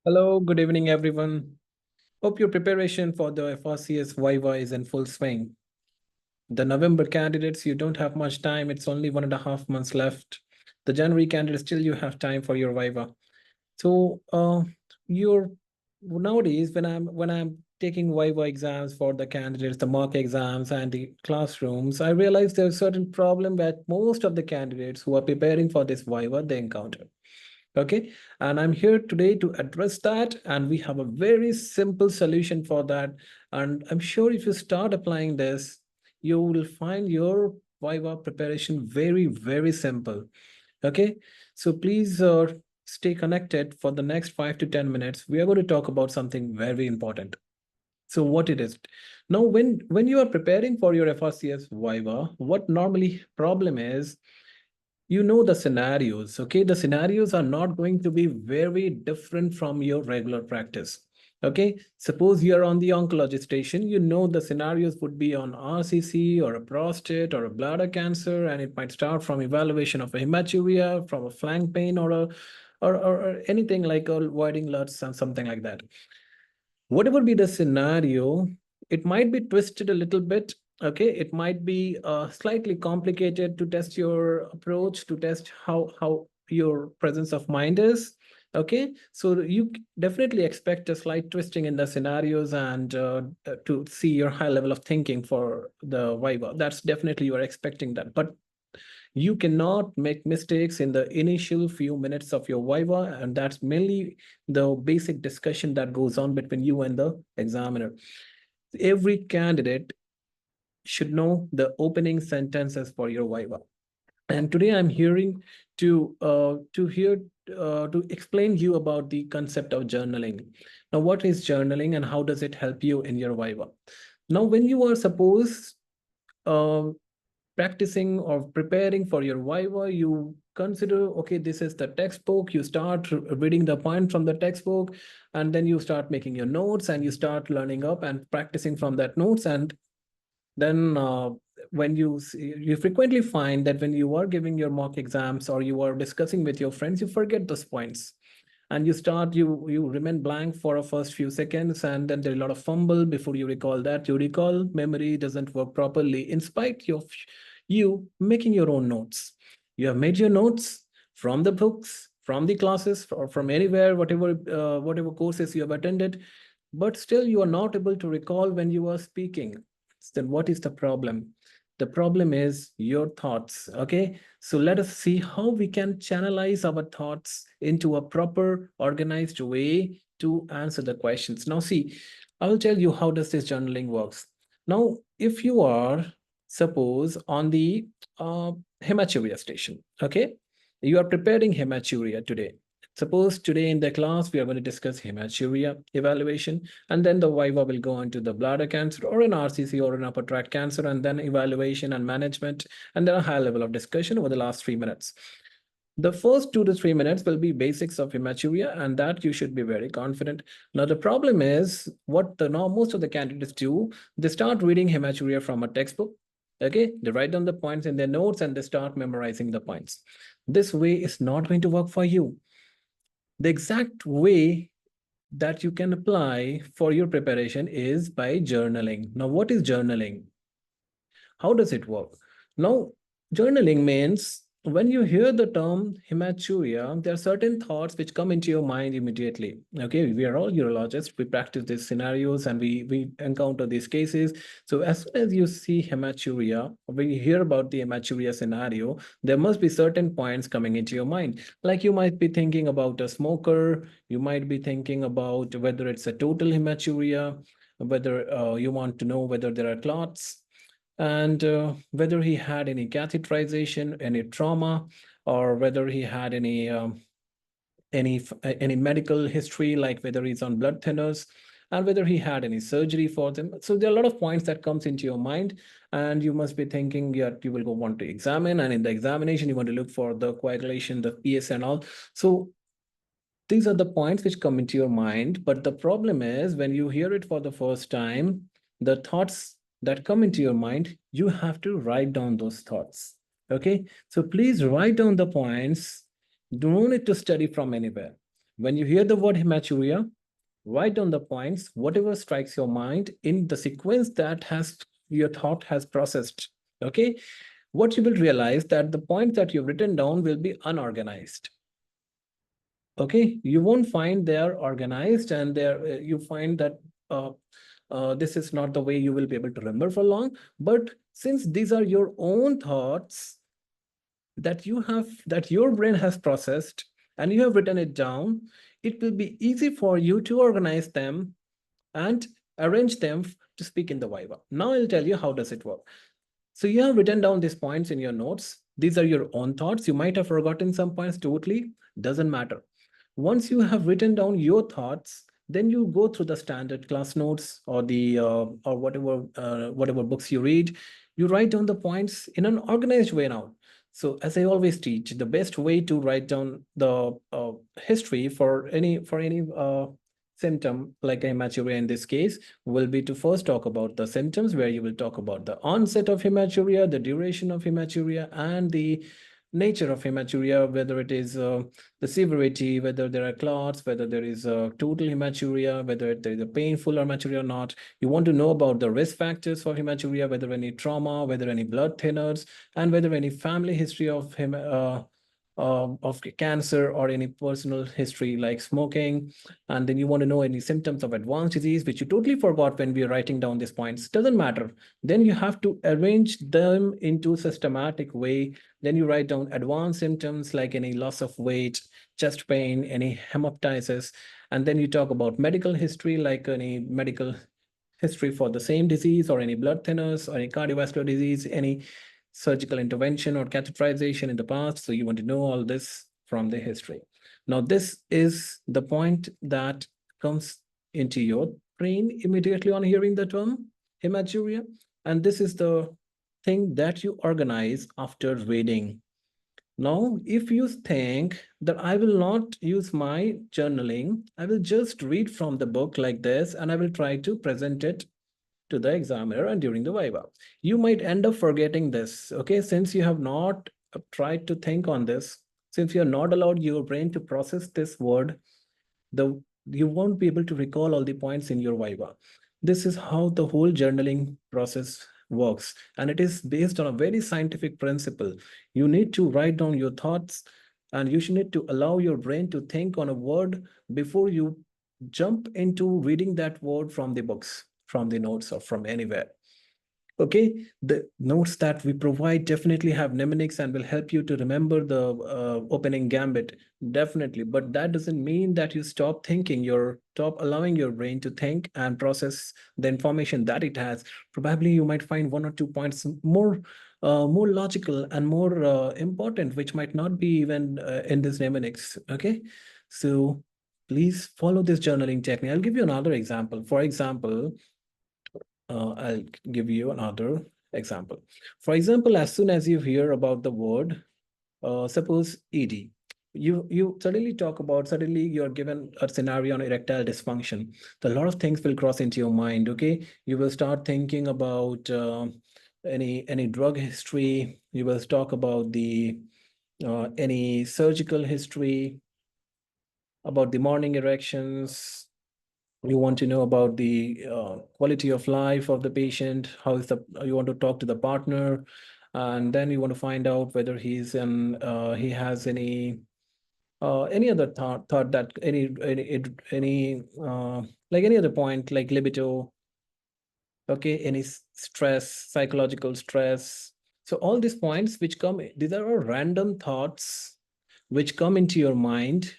Hello, good evening, everyone. Hope your preparation for the FRCS VIVA is in full swing. The November candidates, you don't have much time. It's only 1.5 months left. The January candidates, still you have time for your VIVA. So, you're nowadays when I'm taking VIVA exams for the candidates, the mock exams and the classrooms, I realize there's a certain problem that most of the candidates who are preparing for this VIVA they encounter. Okay, and I'm here today to address that, and we have a very simple solution for that. And I'm sure if you start applying this, you will find your Viva preparation very, very simple. Okay, so please stay connected for the next 5 to 10 minutes. We are going to talk about something very important. So what it is now, when you are preparing for your FRCS Viva, what normally problem is, you know, the scenarios. Okay, the scenarios are not going to be very different from your regular practice. Okay, suppose you're on the oncology station, you know the scenarios would be on RCC or a prostate or a bladder cancer, and it might start from evaluation of a hematuria, from a flank pain, or anything like avoiding LUTs and something like that. Whatever be the scenario, it might be twisted a little bit. Okay, it might be slightly complicated to test your approach, to test how your presence of mind is. Okay, so you definitely expect a slight twisting in the scenarios, and to see your high level of thinking for the Viva. That's definitely you are expecting that, but you cannot make mistakes in the initial few minutes of your Viva, and that's mainly the basic discussion that goes on between you and the examiner. Every candidate should know the opening sentences for your Viva. And today I'm hearing to explain you about the concept of journaling. Now, what is journaling and how does it help you in your Viva? Now, when you are supposed uh, practicing or preparing for your Viva, you consider, okay, this is the textbook. You start reading the point from the textbook, and then you start making your notes and you start learning up and practicing from that notes. And then when you frequently find that when you are giving your mock exams or you are discussing with your friends, you forget those points, and you remain blank for a first few seconds, and then there's a lot of fumble before you recall that. You recall memory doesn't work properly in spite of you making your own notes. You have made your notes from the books, from the classes, or from anywhere, whatever courses you have attended, but still you are not able to recall when you are speaking. Then what is the problem? The problem is your thoughts. Okay, so let us see how we can channelize our thoughts into a proper organized way to answer the questions. Now see, I will tell you how does this journaling works. Now if you are, suppose, on the hematuria station. Okay, you are preparing hematuria today. Suppose today in the class, we are going to discuss hematuria evaluation, and then the Viva will go on to the bladder cancer or an RCC or an upper tract cancer, and then evaluation and management, and then a high level of discussion over the last 3 minutes. The first 2 to 3 minutes will be basics of hematuria, and that you should be very confident. Now, the problem is what the now most of the candidates do, they start reading hematuria from a textbook. Okay, they write down the points in their notes and they start memorizing the points. This way is not going to work for you. The exact way that you can apply for your preparation is by journaling. Now, what is journaling? How does it work? Now, journaling means when you hear the term hematuria, there are certain thoughts which come into your mind immediately. Okay, we are all urologists. We practice these scenarios and we encounter these cases. So as soon as you see hematuria, when you hear about the hematuria scenario, there must be certain points coming into your mind. Like you might be thinking about a smoker. You might be thinking about whether it's a total hematuria, whether you want to know whether there are clots, and whether he had any catheterization, any trauma, or whether he had any medical history, like whether he's on blood thinners, and whether he had any surgery for them. So there are a lot of points that comes into your mind, and you must be thinking, yeah, you will go want to examine, and in the examination you want to look for the coagulation, the PS and all. So these are the points which come into your mind, but the problem is when you hear it for the first time, the thoughts that come into your mind, you have to write down those thoughts. Okay, so please write down the points. Do not need to study from anywhere. When you hear the word hematuria, write down the points, whatever strikes your mind in the sequence that has your thought has processed. Okay. What you will realize that the points that you've written down will be unorganized. Okay. You won't find they're organized, and you find that this is not the way you will be able to remember for long. But since these are your own thoughts that your brain has processed and you have written it down, it will be easy for you to organize them and arrange them to speak in the Viva. Now I'll tell you how does it work. So you have written down these points in your notes. These are your own thoughts. You might have forgotten some points totally. Doesn't matter. Once you have written down your thoughts, then you go through the standard class notes or the or whatever books you read. You write down the points in an organized way now. So as I always teach, the best way to write down the history for any symptom like hematuria in this case will be to first talk about the symptoms, where you will talk about the onset of hematuria, the duration of hematuria, and the nature of hematuria, whether it is the severity, whether there are clots, whether there is a total hematuria, whether there is a painful hematuria or not. You want to know about the risk factors for hematuria, whether any trauma, whether any blood thinners, and whether any family history of cancer or any personal history like smoking. And then you want to know any symptoms of advanced disease, which you totally forgot when we are writing down these points. Doesn't matter. Then you have to arrange them into systematic way. Then you write down advanced symptoms like any loss of weight, chest pain, any hemoptysis. And then you talk about medical history, like any medical history for the same disease or any blood thinners or any cardiovascular disease, any surgical intervention or catheterization in the past. So you want to know all this from the history. Now, this is the point that comes into your brain immediately on hearing the term hematuria. And this is the thing that you organize after reading. Now, if you think that I will not use my journaling, I will just read from the book like this, and I will try to present it to the examiner and during the Viva. You might end up forgetting this, okay? Since you have not tried to think on this, since you are not allowed your brain to process this word, you won't be able to recall all the points in your Viva. This is how the whole journaling process works. And it is based on a very scientific principle. You need to write down your thoughts, and you should need to allow your brain to think on a word before you jump into reading that word from the books, from the notes, or from anywhere. Okay, the notes that we provide definitely have mnemonics and will help you to remember the opening gambit, definitely. But that doesn't mean that you stop thinking, you're stop allowing your brain to think and process the information that it has. Probably you might find one or two points more logical and more important, which might not be even in this mnemonics. Okay, so please follow this journaling technique. I'll give you another example. For example, I'll give you another example. For example, as soon as you hear about the word, suppose ED, you suddenly you're given a scenario on erectile dysfunction. A lot of things will cross into your mind. Okay, you will start thinking about any drug history. You will talk about the any surgical history, about the morning erections. You want to know about the quality of life of the patient. How is the you want to talk to the partner, and then you want to find out whether he has any other thought that any like any other point like libido. Okay, any stress, psychological stress. So all these points which come, these are all random thoughts which come into your mind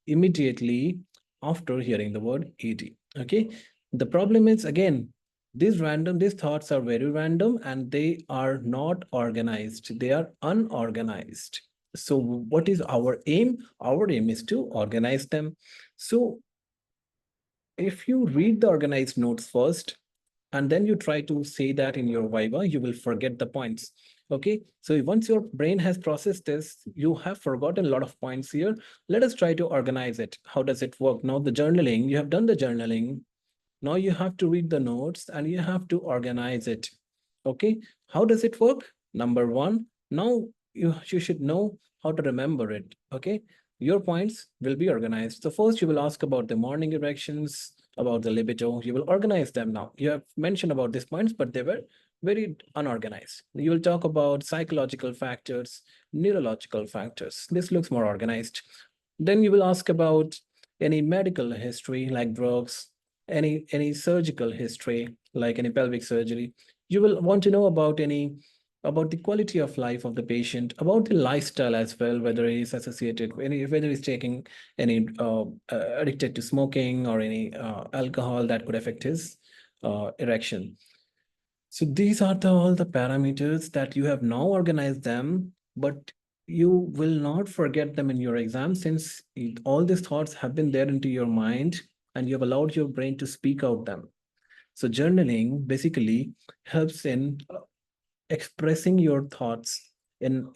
immediately after hearing the word ED. Okay. The problem is, again, these thoughts are very random and they are not organized. They are unorganized. So what is our aim? Our aim is to organize them. So if you read the organized notes first, and then you try to say that in your Viva, you will forget the points. Okay, so once your brain has processed this, you have forgotten a lot of points here. Let us try to organize it. How does it work? Now the journaling, you have done the journaling. Now you have to read the notes and you have to organize it. Okay, how does it work? Number one, now you should know how to remember it. Okay, your points will be organized. So first you will ask about the morning erections, about the libido. You will organize them now. You have mentioned about these points, but they were very unorganized. You will talk about psychological factors, neurological factors. This looks more organized. Then you will ask about any medical history like drugs, any surgical history like any pelvic surgery. You will want to know about any about the quality of life of the patient, about the lifestyle as well, whether he is associated, whether he's taking any addicted to smoking or any alcohol that could affect his erection. So these are all the parameters that you have now organized them, but you will not forget them in your exam since all these thoughts have been there into your mind and you have allowed your brain to speak out them. So journaling basically helps in expressing your thoughts in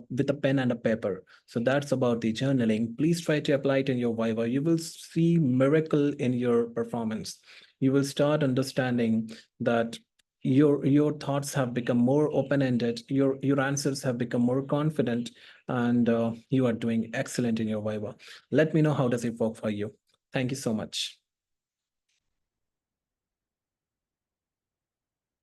with a pen and a paper. So that's about the journaling. Please try to apply it in your Viva. You will see miracle in your performance. You will start understanding that your thoughts have become more open-ended, your answers have become more confident, and you are doing excellent in your Viva. Let me know how does it work for you. Thank you so much.